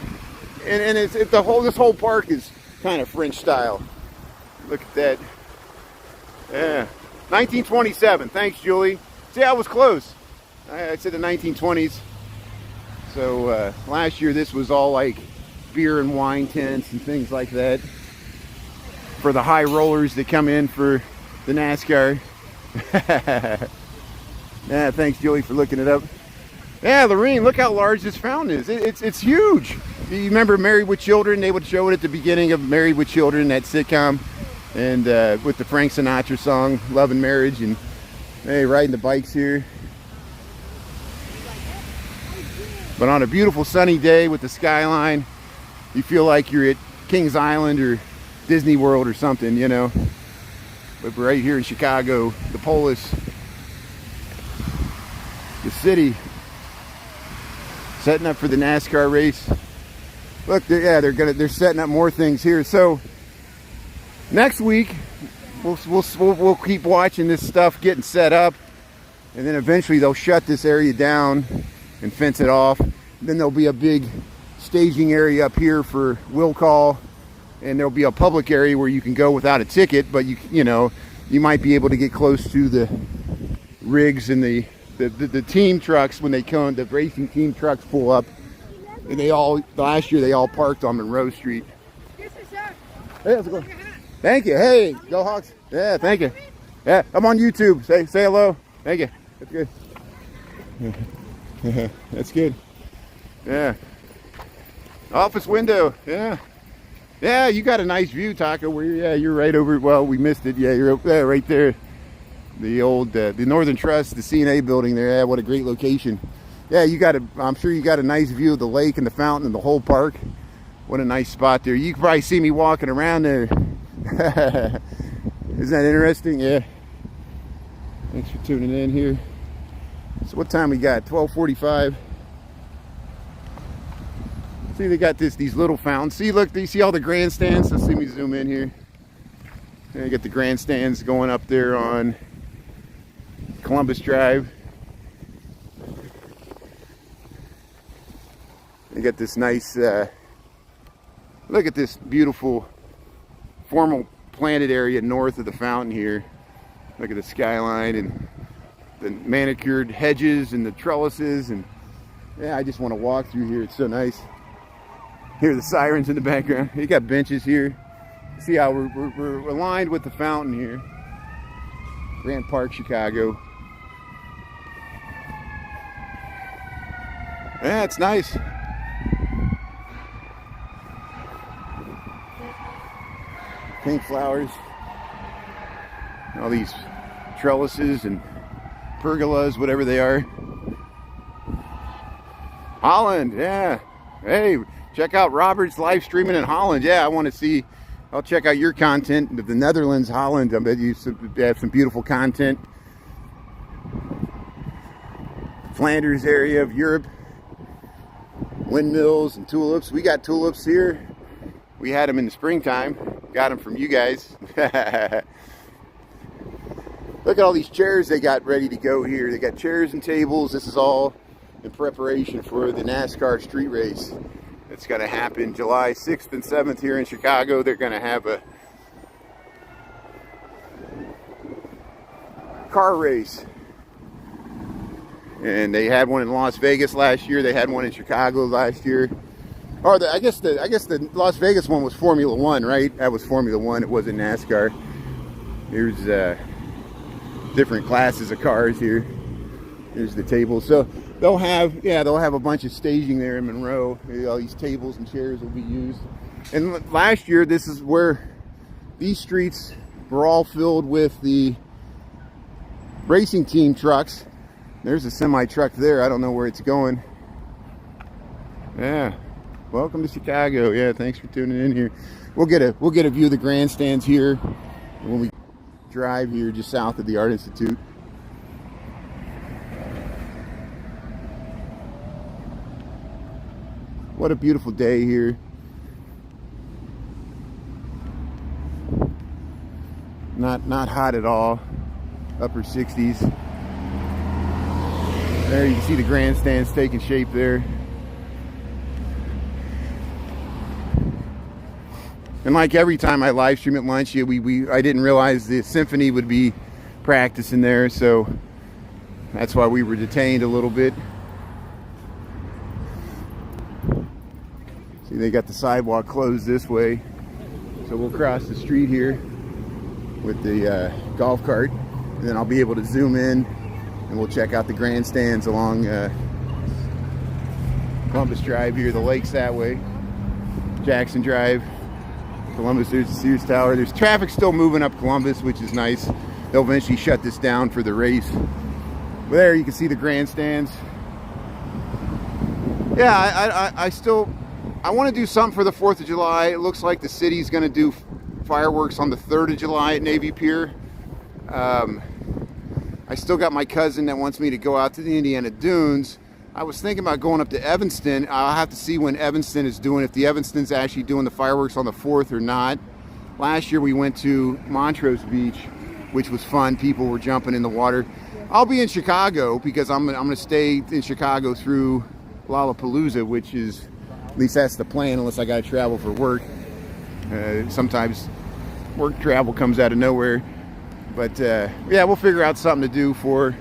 and this whole park is kind of French style. Look at that. Yeah, 1927. Thanks, Julie. See, I was close. I said the 1920s. So last year this was all like beer and wine tents and things like that for the high rollers that come in for the NASCAR. Yeah, thanks, Julie, for looking it up. Yeah, Lorene, look how large this fountain is. It's huge. You remember Married with Children? They would show it at the beginning of Married with Children, that sitcom, and with the Frank Sinatra song Love and Marriage, and hey, riding the bikes here. But on a beautiful sunny day with the skyline, you feel like you're at Kings Island or Disney World or something, you know. But we're right here in Chicago, the polis, the city, setting up for the NASCAR race. Look, they're setting up more things here. So next week we'll keep watching this stuff getting set up, and then eventually they'll shut this area down and fence it off. Then there'll be a big staging area up here for will call, and there'll be a public area where you can go without a ticket, but you know, you might be able to get close to the rigs and the team trucks when they come. The racing team trucks pull up, and last year they all parked on Monroe Street. Hey, how's it going? Thank you. Hey, go Hawks. Yeah, thank you. Yeah, I'm on YouTube. Say hello. Thank you. That's good. That's good. Yeah. Office window. Yeah. Yeah, you got a nice view, Taco. You're right over. Well, we missed it. Yeah, you're right there. The old, the Northern Trust, the CNA building there. Yeah, what a great location. Yeah, I'm sure you got a nice view of the lake and the fountain and the whole park. What a nice spot there. You can probably see me walking around there. Isn't that interesting? Yeah. Thanks for tuning in here. So what time we got? 12:45. See, they got these little fountains. See, look, do you see all the grandstands? Let's see me zoom in here. And you got the grandstands going up there on Columbus Drive. You got this nice, look at this beautiful formal planted area north of the fountain here. Look at the skyline and the manicured hedges and the trellises, and yeah, I just want to walk through here. It's so nice. Hear the sirens in the background. You got benches here. See how we're aligned with the fountain here. Grant Park, Chicago. Yeah, it's nice. Pink flowers. All these trellises and pergolas, whatever they are. Holland, yeah. Hey, check out Robert's live streaming in Holland. Yeah, I want to see. I'll check out your content of the Netherlands, Holland. I bet you have some beautiful content. Flanders area of Europe. Windmills and tulips. We got tulips here. We had them in the springtime. Got them from you guys. Look at all these chairs they got ready to go here. They got chairs and tables. This is all in preparation for the NASCAR street race. It's going to happen July 6th and 7th here in Chicago. They're going to have a car race. And they had one in Las Vegas last year. They had one in Chicago last year. Or I guess the Las Vegas one was Formula One, right? That was Formula One. It wasn't NASCAR. Here's different classes of cars here. Here's the table. So they'll have a bunch of staging there in Monroe. All these tables and chairs will be used. And last year, this is where these streets were all filled with the racing team trucks. There's a semi truck there. I don't know where it's going. Yeah. Welcome to Chicago. Yeah, thanks for tuning in here. We'll get a view of the grandstands here when we drive here just south of the Art Institute. What a beautiful day here. Not hot at all. Upper 60s. There you can see the grandstands taking shape there. And like every time I live stream at lunch, I didn't realize the Symphony would be practicing there, so that's why we were detained a little bit. See, they got the sidewalk closed this way, so we'll cross the street here with the golf cart, and then I'll be able to zoom in and we'll check out the grandstands along Columbus Drive here. The lake's that way. Jackson Drive. Columbus, there's the Sears Tower. There's traffic still moving up Columbus, which is nice. They'll eventually shut this down for the race. But there you can see the grandstands. Yeah, I want to do something for the 4th of July. It looks like the city's going to do fireworks on the 3rd of July at Navy Pier. I still got my cousin that wants me to go out to the Indiana Dunes. I was thinking about going up to Evanston. I'll have to see when Evanston is doing, if the Evanston's actually doing the fireworks on the 4th or not. Last year we went to Montrose Beach, which was fun. People were jumping in the water. I'll be in Chicago because I'm going to stay in Chicago through Lollapalooza, which is At least that's the plan, unless I got to travel for work. Sometimes work travel comes out of nowhere. But yeah, we'll figure out something to do for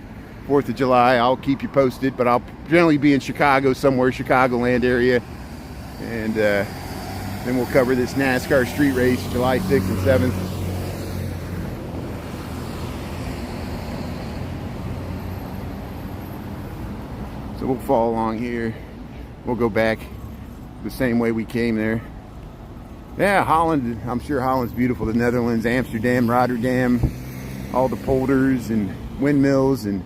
4th of July. I'll keep you posted, but I'll generally be in Chicago somewhere, Chicagoland area. And then we'll cover this NASCAR street race, July 6th and 7th. So we'll follow along here. We'll go back the same way we came there. Yeah, Holland, I'm sure Holland's beautiful. The Netherlands, Amsterdam, Rotterdam, all the polders and windmills and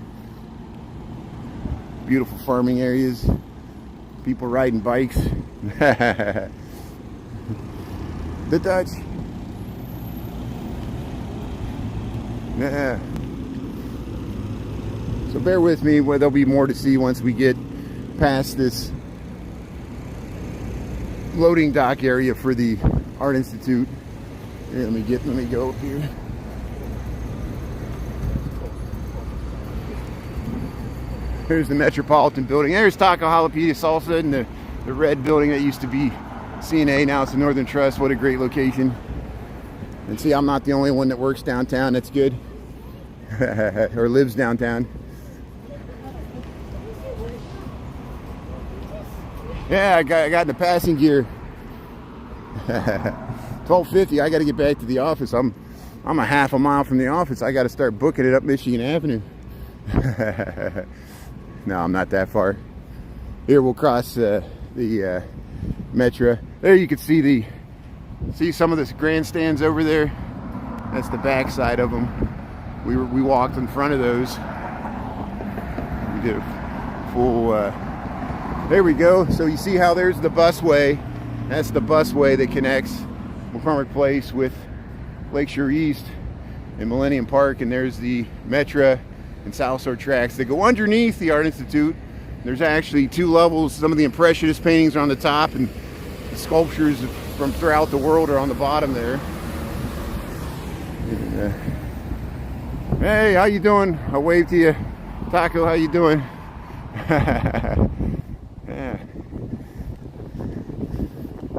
beautiful farming areas. People riding bikes. The Dutch. Yeah. So bear with me, there'll be more to see once we get past this loading dock area for the Art Institute. Here, let me go up here. Here's the Metropolitan building. There's Taco Jalapeno Salsa and the red building that used to be CNA. Now it's the Northern Trust. What a great location. And see, I'm not the only one that works downtown. That's good. Or lives downtown. Yeah, I got in the passing gear. 12:50. I got to get back to the office. I'm a half a mile from the office. I got to start booking it up Michigan Avenue. No, I'm not that far. Here we'll cross the Metro. There you can see some of the grandstands over there. That's the back side of them. We walked in front of those. We did a full. There we go. So you see how there's the busway. That's the busway that connects McCormick Place with Lakeshore East and Millennium Park. And there's the Metra and South Shore tracks that go underneath the Art Institute. There's actually 2 levels. Some of the Impressionist paintings are on the top, and the sculptures from throughout the world are on the bottom there. And, hey, how you doing? I'll wave to you. Taco, how you doing? Yeah.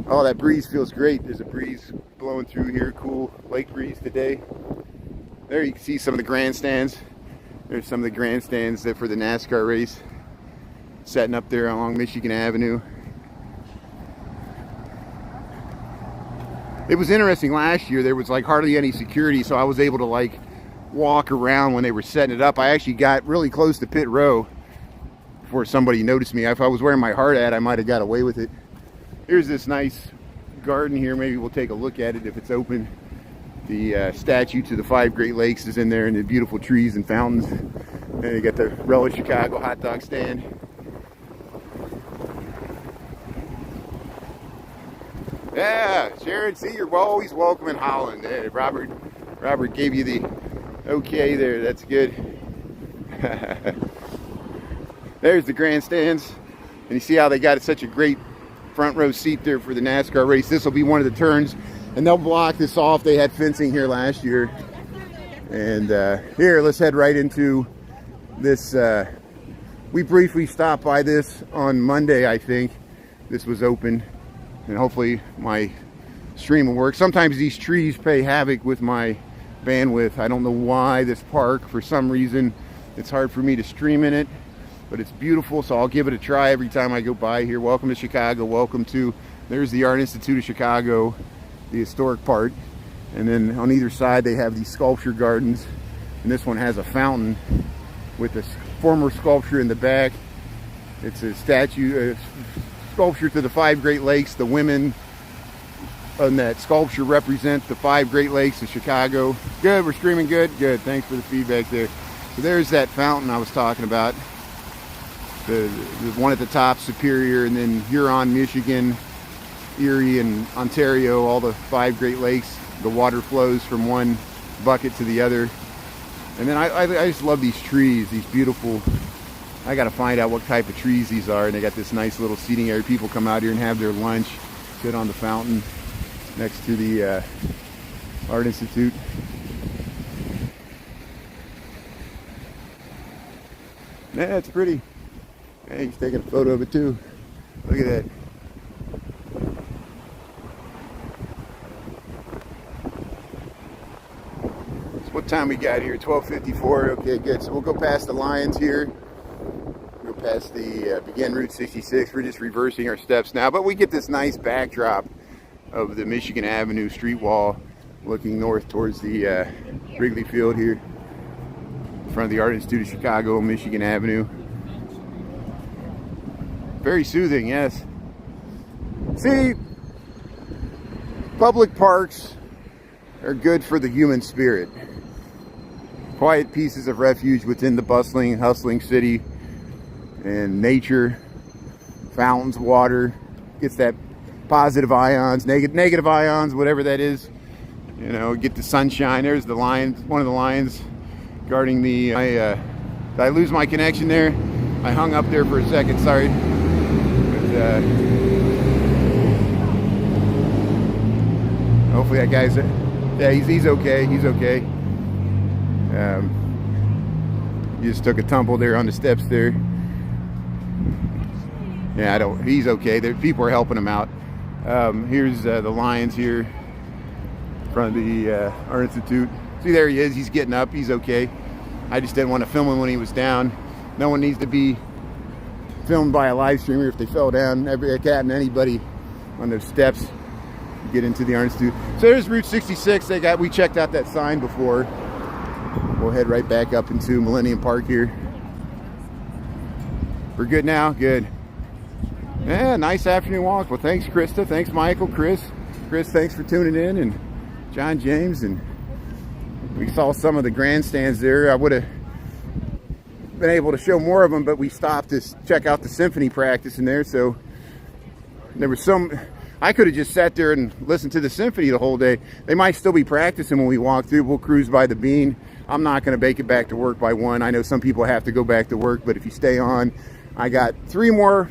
Oh, that breeze feels great. There's a breeze blowing through here. Cool lake breeze today. There you can see some of the grandstands. There's some of the grandstands that for the NASCAR race. Setting up there along Michigan Avenue. It was interesting last year. There was like hardly any security, so I was able to like walk around when they were setting it up. I actually got really close to pit row before somebody noticed me. If I was wearing my hard hat, I might have got away with it. Here's this nice garden here. Maybe we'll take a look at it if it's open. The statue to the 5 Great Lakes is in there, and the beautiful trees and fountains. And you got the Relish Chicago hot dog stand. Yeah, Sharon, see, you're always welcome in Holland. Hey, Robert gave you the okay there. That's good. There's the grandstands. And you see how they got such a great front row seat there for the NASCAR race. This will be one of the turns. And they'll block this off. They had fencing here last year. And here, let's head right into this. We briefly stopped by this on Monday, I think. This was open. And hopefully my stream will work. Sometimes these trees play havoc with my bandwidth. I don't know why this park, for some reason, it's hard for me to stream in it. But it's beautiful, so I'll give it a try every time I go by here. Welcome to Chicago. Welcome to, there's the Art Institute of Chicago, the historic part. And then on either side they have these sculpture gardens. And this one has a fountain with a former sculpture in the back. It's a statue, a sculpture to the 5 Great Lakes. The women on that sculpture represent the 5 Great Lakes of Chicago. Good, we're streaming good? Good, thanks for the feedback there. So there's that fountain I was talking about. The one at the top, Superior, and then Huron, Michigan, Erie, and Ontario, all the 5 Great Lakes. The water flows from one bucket to the other. And then I just love these trees, these beautiful, I got to find out what type of trees these are. And they got this nice little seating area. People come out here and have their lunch, sit on the fountain next to the Art Institute. Yeah, it's pretty. Hey, he's taking a photo of it too. Look at that. What time we got here? 12:54. Okay, good. So we'll go past the Lions here. Go past the begin Route 66. We're just reversing our steps now, but we get this nice backdrop of the Michigan Avenue street wall looking north towards the Wrigley Field here in front of the Art Institute of Chicago, Michigan Avenue. Very soothing, yes. See, public parks are good for the human spirit. Quiet pieces of refuge within the bustling, hustling city, and nature, fountains, water, gets that positive ions, negative ions, whatever that is. You know, get the sunshine. There's the lion, one of the lions guarding the. Did I lose my connection there? I hung up there for a second. Sorry. But, hopefully that guy's. Yeah, he's okay. He's okay. He just took a tumble there on the steps there. Yeah, he's okay. People are helping him out. Here's the Lions here in front of the Art Institute. See, there he is. He's getting up. He's okay. I just didn't want to film him when he was down. No one needs to be filmed by a live streamer if they fell down. Every cat and anybody on those steps get into the Art Institute. So there's Route 66. We checked out that sign before. We'll head right back up into Millennium Park here. We're good now? Good. Yeah, nice afternoon walk. Well, thanks, Krista. Thanks, Michael, Chris, thanks for tuning in. And John James. And we saw some of the grandstands there. I would have been able to show more of them, but we stopped to check out the Symphony practice in there. So there was some... I could have just sat there and listened to the Symphony the whole day. They might still be practicing when we walk through. We'll cruise by the Bean. I'm not going to make it back to work by 1. I know some people have to go back to work, but if you stay on, I got 4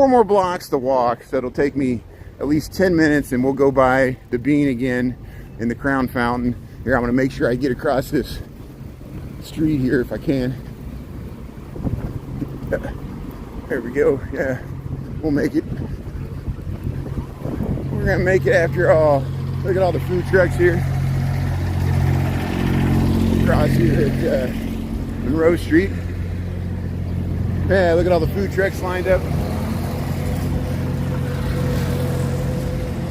more blocks to walk. So it'll take me at least 10 minutes, and we'll go by the Bean again in the Crown Fountain. Here, I'm going to make sure I get across this street here if I can. There we go. Yeah, we'll make it. We're gonna make it after all. Look at all the food trucks here. Across here at Monroe Street. Yeah, look at all the food trucks lined up.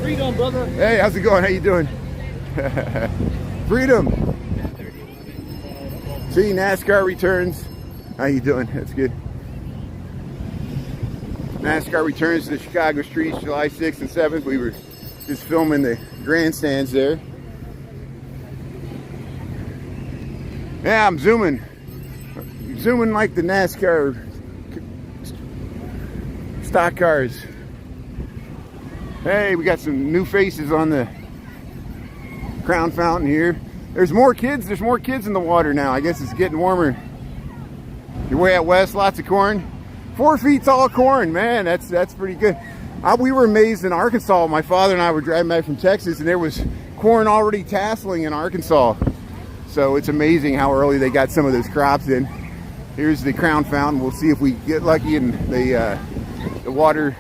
Freedom, brother. Hey, how's it going? How you doing? Freedom. See, NASCAR returns. How you doing? That's good. NASCAR returns to the Chicago streets July 6th and 7th. We were just filming the grandstands there. Yeah, I'm zooming like the NASCAR stock cars. Hey, we got some new faces on the Crown Fountain here. There's more kids in the water now. I guess it's getting warmer. You're way out west, lots of corn. 4 feet tall corn, man, that's pretty good. We were amazed in Arkansas. My father and I were driving back from Texas, and there was corn already tasseling in Arkansas. So it's amazing how early they got some of those crops in. Here's the Crown Fountain. We'll see if we get lucky and the water,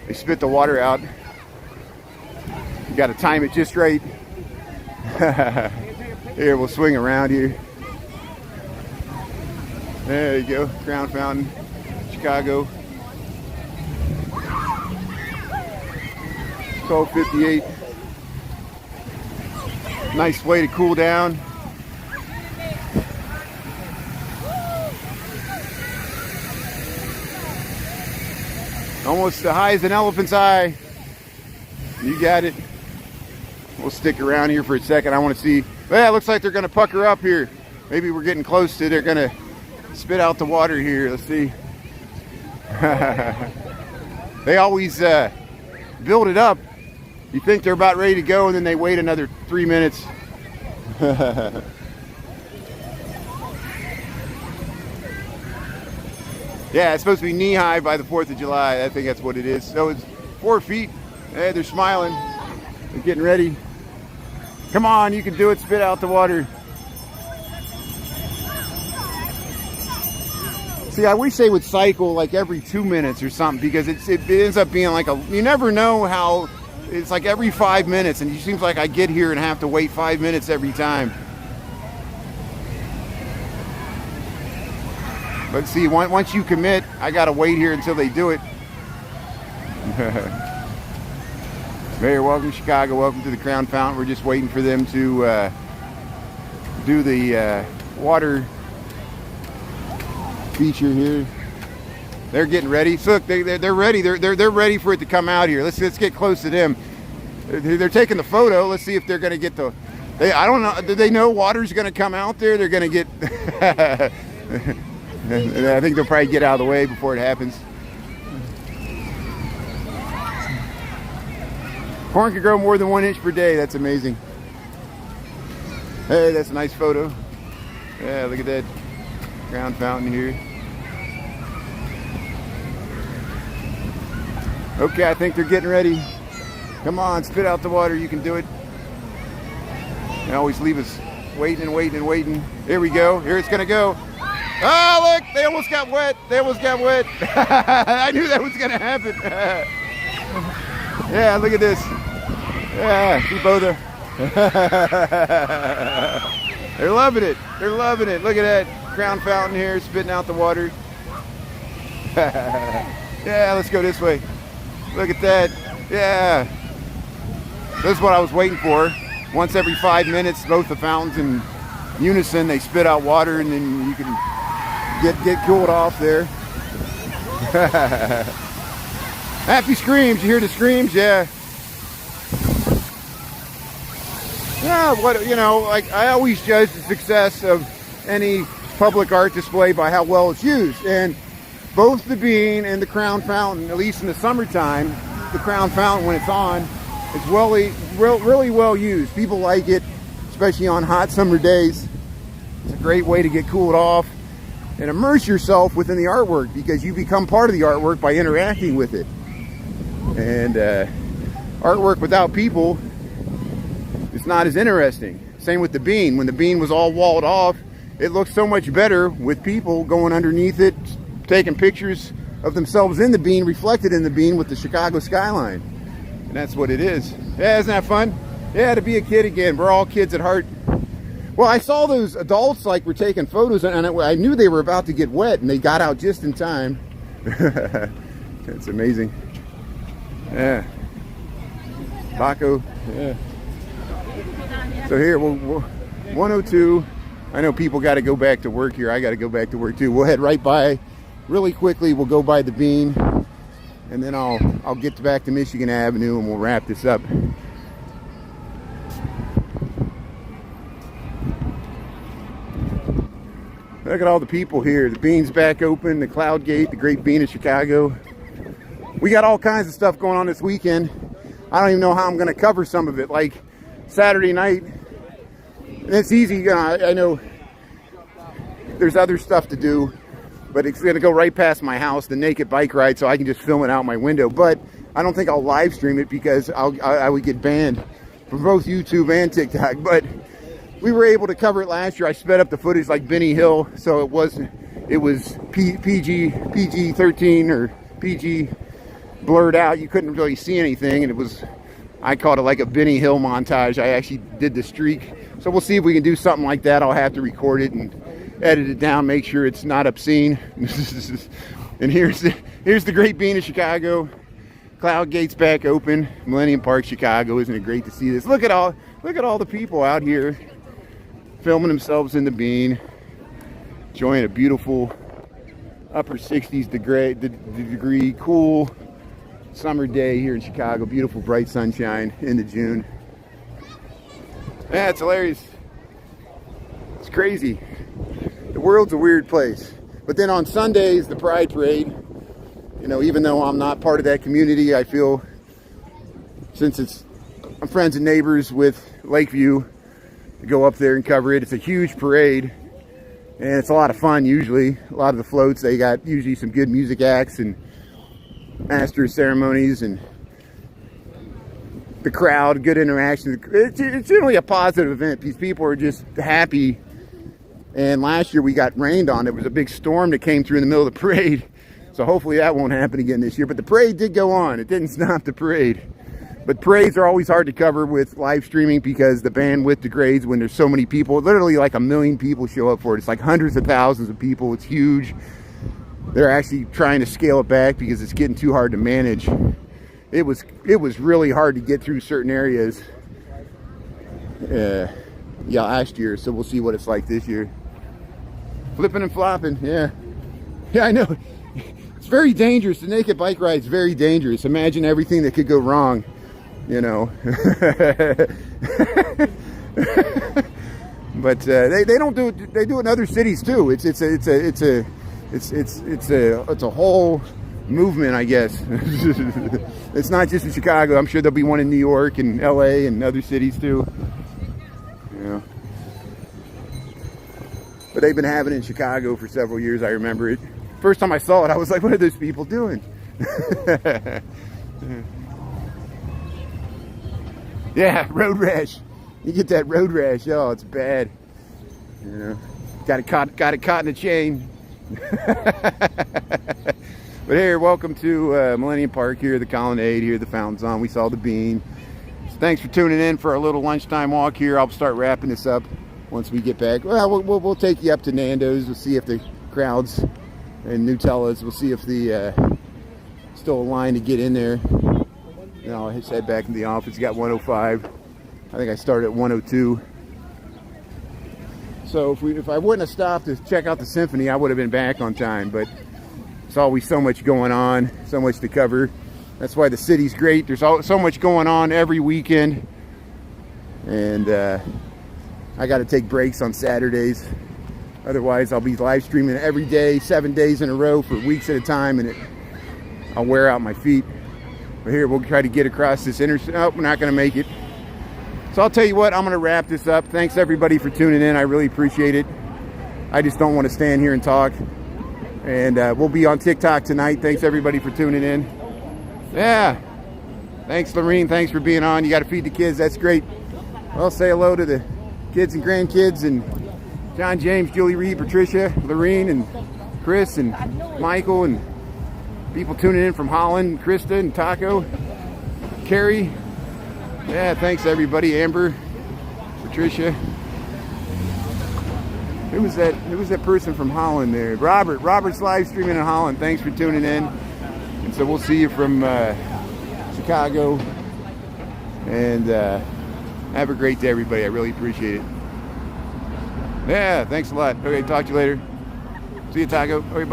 they spit the water out. You got to time it just right. Here, we'll swing around here. There you go, Crown Fountain. Chicago. 12:58. Nice way to cool down. Almost as high as an elephant's eye. You got it. We'll stick around here for a second. I want to see. Yeah, it looks like they're going to pucker up here. Maybe we're getting close to. They're going to spit out the water here. Let's see. They always build it up. You think they're about ready to go, and then they wait another 3 minutes. Yeah, it's supposed to be knee-high by the 4th of July. I think that's what it is. So it's 4 feet. Hey, they're smiling. They're getting ready. Come on, you can do it. Spit out the water. See, I wish they would cycle like every 2 minutes or something, because it ends up being like you never know how, it's like every 5 minutes, and it seems like I get here and have to wait 5 minutes every time. But see, once you commit, I gotta wait here until they do it. Mayor, welcome to Chicago. Welcome to the Crown Fountain. We're just waiting for them to do the water feature here. They're getting ready. So look, they're ready. They're ready for it to come out here. Let's get close to them. They're taking the photo. Let's see if they're going to get the. I don't know. Do they know water's going to come out there? They're going to get. I think they'll probably get out of the way before it happens. Corn can grow more than 1 inch per day. That's amazing. Hey, that's a nice photo. Yeah, look at that Crown Fountain here. Okay, I think they're getting ready. Come on, spit out the water. You can do it. They always leave us waiting and waiting and waiting. Here we go. Here it's going to go. Oh, look, they almost got wet. They almost got wet. I knew that was going to happen. Yeah, look at this. Yeah, see both of They're loving it. They're loving it. Look at that Crown Fountain here spitting out the water. Yeah, let's go this way. Look at that. Yeah. This is what I was waiting for. Once every 5 minutes, both the fountains in unison, they spit out water, and then you can get cooled off there. Happy screams. You hear the screams? Yeah. Yeah, like I always judge the success of any public art display by how well it's used. And both the Bean and the Crown Fountain, at least in the summertime, the Crown Fountain when it's on, it's really well used. People like it, especially on hot summer days. It's a great way to get cooled off and immerse yourself within the artwork, because you become part of the artwork by interacting with it. And artwork without people, it's not as interesting. Same with the Bean. When the Bean was all walled off, it looked so much better with people going underneath it, taking pictures of themselves in the Bean, reflected in the Bean with the Chicago skyline. And that's what it is. Yeah, isn't that fun? Yeah, to be a kid again. We're all kids at heart. Well, I saw those adults like were taking photos, and I knew they were about to get wet, and they got out just in time. It's amazing. Yeah. Baco. Yeah. So here, 102. I know people got to go back to work here. I got to go back to work too. We'll head right by, really quickly. We'll go by the Bean, and then I'll get back to Michigan Avenue, and we'll wrap this up. Look at all the people here. The Bean's back open. The Cloud Gate, the Great Bean of Chicago. We got all kinds of stuff going on this weekend. I don't even know how I'm going to cover some of it. Like Saturday night, it's easy. I know there's other stuff to do, but it's going to go right past my house, the naked bike ride, so I can just film it out my window. But I don't think I'll live stream it because I would get banned from both YouTube and TikTok. But we were able to cover it last year. I sped up the footage like Benny Hill, so it was PG 13 or PG blurred out. You couldn't really see anything, and I called it like a Benny Hill montage. I actually did the streak. So we'll see if we can do something like that. I'll have to record it and edit it down, make sure it's not obscene. And here's the Great Bean of Chicago. Cloud Gate's back open. Millennium Park, Chicago. Isn't it great to see this? Look at all the people out here filming themselves in the Bean, enjoying a beautiful upper 60s degree cool summer day here in Chicago. Beautiful bright sunshine into June. Yeah, it's hilarious. It's crazy. The world's a weird place. But then on Sundays, the Pride Parade, even though I'm not part of that community, I feel, since I'm friends and neighbors with Lakeview, to go up there and cover it. It's a huge parade, and it's a lot of fun usually. A lot of the floats, they got usually some good music acts and master of ceremonies, and the crowd, good interaction. It's generally a positive event. These people are just happy. And last year we got rained on. It was a big storm that came through in the middle of the parade. So hopefully that won't happen again this year. But the parade did go on. It didn't stop the parade. But parades are always hard to cover with live streaming because the bandwidth degrades when there's so many people. Literally like 1 million people show up for it. It's like hundreds of thousands of people. It's huge. They're actually trying to scale it back because it's getting too hard to manage. It was really hard to get through certain areas yeah, last year, so we'll see what it's like this year. Flipping and flopping, yeah. Yeah, I know. It's very dangerous. The naked bike ride is very dangerous. Imagine everything that could go wrong, you know. But they don't do it. They do it in other cities too. It's a whole movement, I guess. It's not just in Chicago. I'm sure there'll be one in New York and LA and other cities too. Yeah. But they've been having it in Chicago for several years. I remember it. First time I saw it, I was like, what are those people doing? Yeah, road rash. You get that road rash. Oh, it's bad. You know, got it caught in a chain. But here, welcome to Millennium Park. Here, the Colonnade. Here, the fountain's on. We saw the bean. So thanks for tuning in for our little lunchtime walk here. I'll start wrapping this up once we get back. Well, we'll take you up to Nando's. We'll see if the crowds and Nutella's. We'll see if the still a line to get in there. You know, I'll head back in the office. Got 105. I think I started at 102. So if I wouldn't have stopped to check out the Symphony, I would have been back on time. But it's always so much going on, so much to cover. That's why the city's great. There's so much going on every weekend. And I got to take breaks on Saturdays. Otherwise, I'll be live streaming every day, 7 days in a row for weeks at a time, and I'll wear out my feet. But here, we'll try to get across this intersection. Oh, we're not going to make it. So I'll tell you what, I'm going to wrap this up. Thanks everybody for tuning in. I really appreciate it. I just don't want to stand here and talk. And we'll be on TikTok tonight. Thanks everybody for tuning in. Yeah. Thanks, Lorene. Thanks for being on. You got to feed the kids. That's great. Well, say hello to the kids and grandkids and John, James, Julie Reed, Patricia, Lorene, and Chris, and Michael, and people tuning in from Holland, Krista and Taco, Carrie. Yeah, thanks everybody. Amber, Patricia. Who was that person from Holland there? Robert. Robert's live streaming in Holland. Thanks for tuning in. And so we'll see you from Chicago. And have a great day, everybody. I really appreciate it. Yeah, thanks a lot. Okay, talk to you later. See you, Taco. Okay, bye.